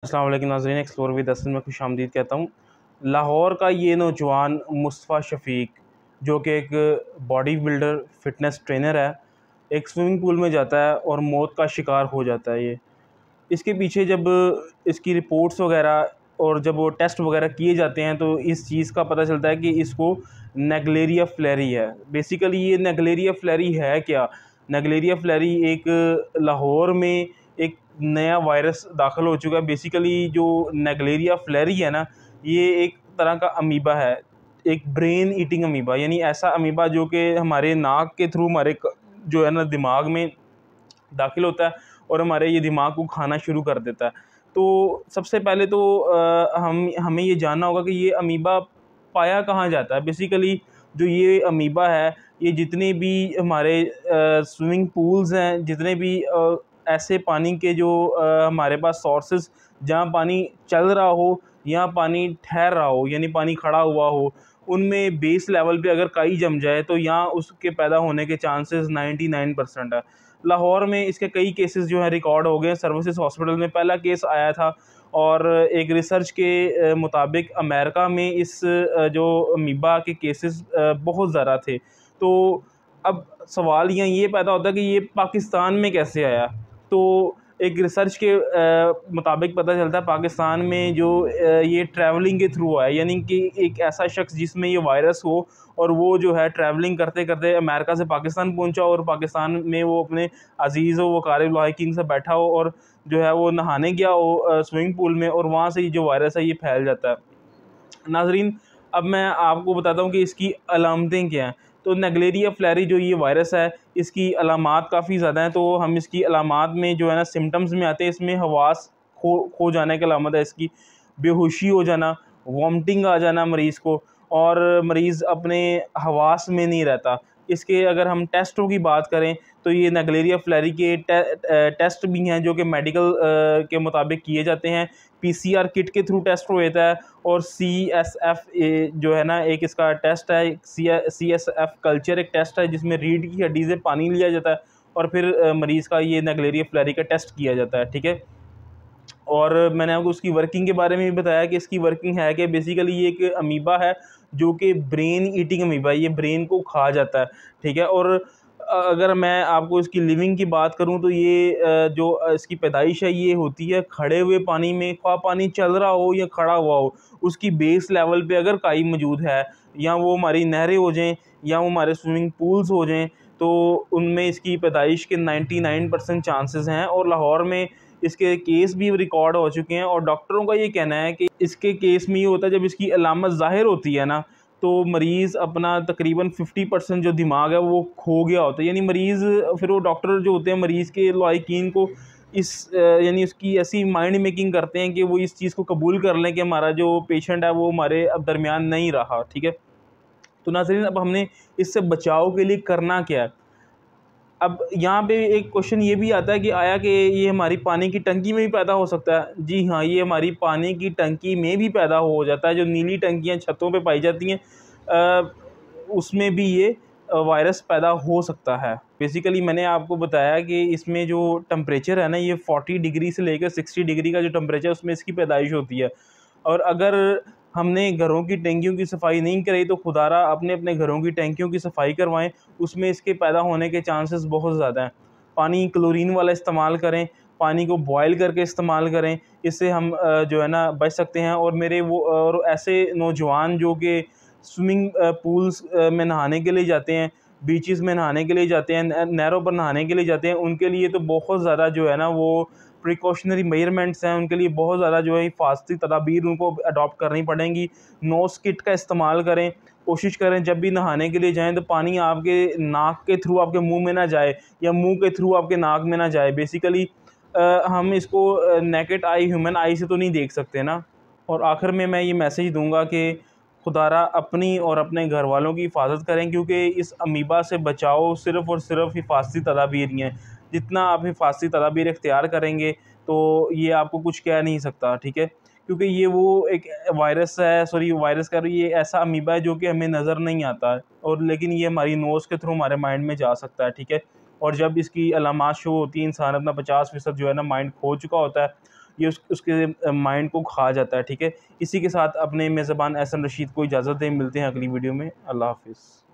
अस्सलाम वालेकुम नाज़रीन, एक्सप्लोर विद हसन में खुशामदीद कहता हूँ। लाहौर का ये नौजवान मुस्तफ़ा शफ़ीक, जो कि एक बॉडी बिल्डर फ़िटनेस ट्रेनर है, एक स्विमिंग पूल में जाता है और मौत का शिकार हो जाता है। इसके पीछे जब इसकी रिपोर्ट्स वगैरह और जब वो टेस्ट वगैरह किए जाते हैं तो इस चीज़ का पता चलता है कि इसको नेग्लेरिया फ्लैरी है। बेसिकली ये नेग्लेरिया फ्लैरी है क्या? नेग्लेरिया फ्लैरी एक लाहौर में एक नया वायरस दाखिल हो चुका है। बेसिकली जो नेग्लेरिया फ्लैरी है ना, ये एक तरह का अमीबा है, एक ब्रेन ईटिंग अमीबा, यानी ऐसा अमीबा जो कि हमारे नाक के थ्रू हमारे जो है ना दिमाग में दाखिल होता है और हमारे ये दिमाग को खाना शुरू कर देता है। तो सबसे पहले तो हमें ये जानना होगा कि ये अमीबा पाया कहाँ जाता है। बेसिकली जो ये अमीबा है, ये जितने भी हमारे स्विमिंग पूल्स हैं, जितने भी ऐसे पानी के जो हमारे पास सोर्सेज जहाँ पानी चल रहा हो या पानी ठहर रहा हो, यानी पानी खड़ा हुआ हो, उनमें बेस लेवल पे अगर काई जम जाए तो यहाँ उसके पैदा होने के चांसेस 99% है। लाहौर में इसके कई केसेस जो हैं रिकॉर्ड हो गए। सर्विसेज हॉस्पिटल में पहला केस आया था और एक रिसर्च के मुताबिक अमेरिका में इस जो अमीबा के केसेस बहुत ज़्यादा थे। तो अब सवाल यहाँ ये पैदा होता है कि ये पाकिस्तान में कैसे आया। तो एक रिसर्च के मुताबिक पता चलता है पाकिस्तान में जो ये ट्रैवलिंग के थ्रू आया, यानी कि एक ऐसा शख्स जिसमें ये वायरस हो और वो जो है ट्रैवलिंग करते करते अमेरिका से पाकिस्तान पहुंचा और पाकिस्तान में वो अपने अजीज़ व वक़ारिब लाहिकीन से बैठा हो और जो है वो नहाने गया हो स्विमिंग पूल में, और वहाँ से ये जो वायरस है ये फैल जाता है। नाज़रीन, अब मैं आपको बताता हूँ कि इसकी अलामतें क्या हैं। तो नेग्लेरिया फ्लैरी जो ये वायरस है, इसकी अलामात काफ़ी ज़्यादा हैं। तो हम इसकी अलामात में जो है ना सिम्पटम्स में आते हैं, इसमें हवास खो जाने की अलामत है इसकी, बेहोशी हो जाना, वॉमिटिंग आ जाना मरीज़ को, और मरीज़ अपने हवास में नहीं रहता। इसके अगर हम टेस्टों की बात करें तो ये नेग्लेरिया फ्लैरी के टेस्ट भी हैं जो कि मेडिकल के मुताबिक किए जाते हैं। पीसीआर किट के थ्रू टेस्ट हो जाता है और सीएसएफ जो है ना एक इसका टेस्ट है, सीएसएफ कल्चर एक टेस्ट है जिसमें रीढ़ की हड्डी से पानी लिया जाता है और फिर मरीज़ का ये नेग्लेरिया फ्लैरी का टेस्ट किया जाता है। ठीक है, और मैंने आपको उसकी वर्किंग के बारे में भी बताया कि इसकी वर्किंग है कि बेसिकली ये एक अमीबा है जो कि ब्रेन ईटिंग अमीबा है, ये ब्रेन को खा जाता है। ठीक है, और अगर मैं आपको इसकी लिविंग की बात करूं तो ये जो इसकी पैदाइश है ये होती है खड़े हुए पानी में, ख्वाह पानी चल रहा हो या खड़ा हुआ हो, उसकी बेस लेवल पे अगर काई मौजूद है या वो हमारी नहरें हो जाएं या वो हमारे स्विमिंग पूल्स हो जाएं तो उनमें इसकी पैदाइश के 99% चांसेस हैं। और लाहौर में इसके केस भी रिकॉर्ड हो चुके हैं और डॉक्टरों का ये कहना है कि इसके केस में ये होता है जब इसकी अलामत ज़ाहिर होती है ना तो मरीज़ अपना तकरीबन 50% जो दिमाग है वो खो गया होता है। यानी मरीज़ फिर वो डॉक्टर जो होते हैं मरीज़ के लायकीन को इस यानी उसकी ऐसी माइंड मेकिंग करते हैं कि वो इस चीज़ को कबूल कर लें कि हमारा जो पेशेंट है वो हमारे अब दरमियान नहीं रहा। ठीक है, तो नाज़रीन अब हमने इससे बचाव के लिए करना क्या है। अब यहाँ पे एक क्वेश्चन ये भी आता है कि आया कि ये हमारी पानी की टंकी में भी पैदा हो सकता है। जी हाँ, ये हमारी पानी की टंकी में भी पैदा हो जाता है। जो नीली टंकियाँ छतों पे पाई जाती हैं उसमें भी ये वायरस पैदा हो सकता है। बेसिकली मैंने आपको बताया कि इसमें जो टेम्परेचर है ना ये 40 डिग्री से लेकर 60 डिग्री का जो टेम्परेचर है उसमें इसकी पैदाइश होती है। और अगर हमने घरों की टैंकियों की सफाई नहीं कराई तो खुदारा अपने अपने घरों की टैंकियों की सफाई करवाएं, उसमें इसके पैदा होने के चांसेस बहुत ज़्यादा हैं। पानी क्लोरीन वाला इस्तेमाल करें, पानी को बॉयल करके इस्तेमाल करें, इससे हम जो है ना बच सकते हैं। और मेरे वो और ऐसे नौजवान जो कि स्विमिंग पूल्स में नहाने के लिए जाते हैं, बीचेस में नहाने के लिए जाते हैं, नहरों पर नहाने के लिए जाते हैं, उनके लिए तो बहुत ज़्यादा जो है ना वो प्रिकॉशनरी मेजरमेंट्स हैं, उनके लिए बहुत ज़्यादा जो है हिफाजती तदाबीर उनको अडॉप्ट करनी पड़ेंगी। नोज़ किट का इस्तेमाल करें, कोशिश करें जब भी नहाने के लिए जाएँ तो पानी आपके नाक के थ्रू आपके मुंह में ना जाए या मुंह के थ्रू आपके नाक में ना जाए। बेसिकली हम इसको नेकेड आई ह्यूमन आई से तो नहीं देख सकते ना। और आखिर में मैं ये मैसेज दूंगा कि खुदारा अपनी और अपने घर वालों की हिफाजत करें, क्योंकि इस अमीबा से बचाव सिर्फ़ और सिर्फ हिफाजती तदाबीर ही हैं। जितना आप हिफाजती तदाबीर इख्तियार करेंगे तो ये आपको कुछ कह नहीं सकता। ठीक है, क्योंकि ये वो एक वायरस है, सॉरी वायरस कह रही, ये ऐसा अमीबा है जो कि हमें नज़र नहीं आता है और लेकिन ये हमारी नोज़ के थ्रू हमारे माइंड में जा सकता है। ठीक है, और जब इसकी अलामात शो होती है इंसान अपना 50% जो है ना माइंड खो चुका होता है ये उसके माइंड को खा जाता है। ठीक है, इसी के साथ अपने मेज़बान एहसन रशीद को इजाज़त दें। मिलते हैं अगली वीडियो में। अल्लाह हाफ़िज़।